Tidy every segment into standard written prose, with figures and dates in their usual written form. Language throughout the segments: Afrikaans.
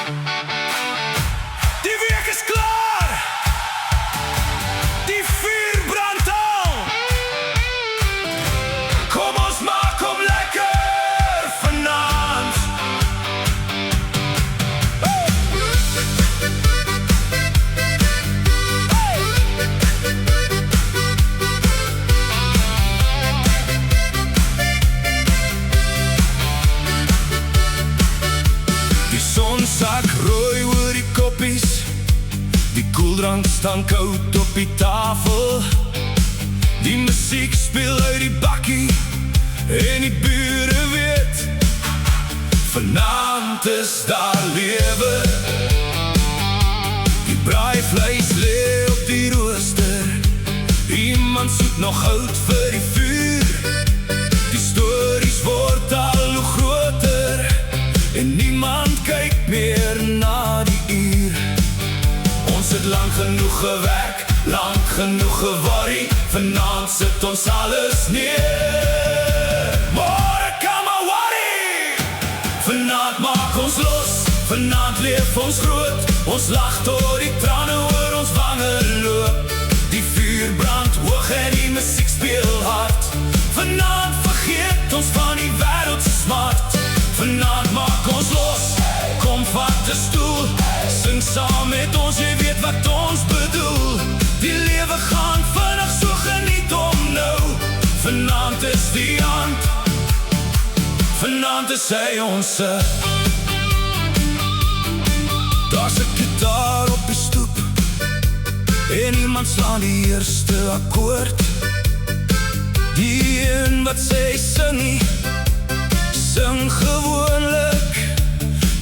Die week is klaar. Die vuur brand al. Kom ons maak hom lekker vanaand. Die son sak rooi oor die koppies. Die koeldrank staan koud op die tafel. Die musiek speel uit die bakkie en die bure weet vanaand is daar lewe. Die braaivleis lê op die rooster. Iemand soek nog hout vir die vuur. Die stories word al hoe groter en niemand kyk meer na die uur. Ons het lang genoeg gewerk, lang genoeg geworry. Vanaand sit ons alles neer. Môre kan maar worry. Vanaand maak ons los, vanaand leef ons groot. Ons lag tot die trane oor ons wange loop. Die vuur brand hoog en die musiek speel hard. Vanaand vergeet ons van die wêreld se smart. Vanaand maak ons los, kom vat 'n stoel. Sing saam met ons, jy weet wat ons bedoel. Die lewe gaan vinnig, so geniet hom nou. Vanaand is die aand, vanaand is hy ons. Daar's 'n gitaar op die stoep en iemand slaan die eerste akkoord. Die een wat sê sing nie, sing gewoonlik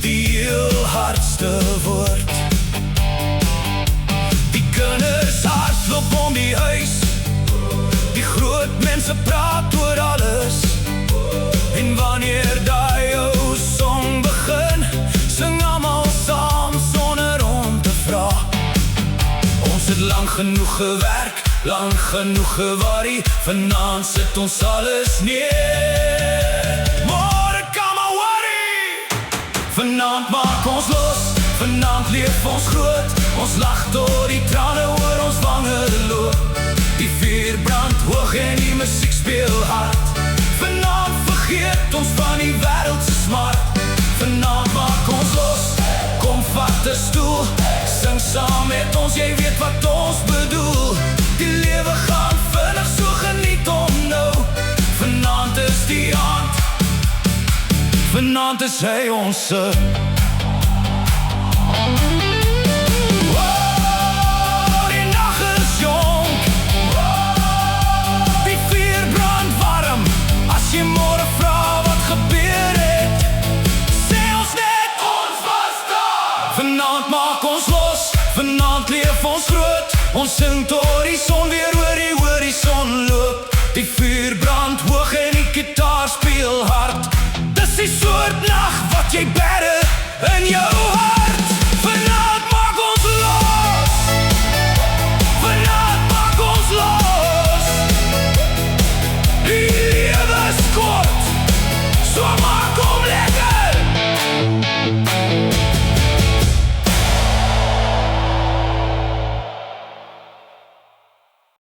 die heel hardste woord. Die kinders hardloop om die huis. Die groot mense praat oor alles. En wanneer daai ou song begin, sing almal saam sonder om te vra. Ons het lang genoeg gewerk, lang genoeg geworry. Vanaand sit ons alles neer. Môre kan maar worry. Vanaand maak ons los, vanaand leef ons groot. Ons lag tot die trane oor ons wange loop. Die vuur brand hoog en die musiek speel hard. Vanaand vergeet ons van die wêreld se smart. Vanaand maak ons los, kom vat 'n stoel. Sing saam met ons, jy weet wat ons bedoel. Die lewe gaan vinnig, so geniet hom nou. Vanaand is die aand, vanaand is hy ons. Die nag is jonk. Die vuur brand warm. As jy môre vra wat gebeur het, sê ons net ons was daar. Vanaand maak ons los, vanaand leef ons groot. Ons sing tot die son weer oor die horison loop. Die vuur brand hoog en die gitaar speel hard. Dis die soort nag wat jy bære in jou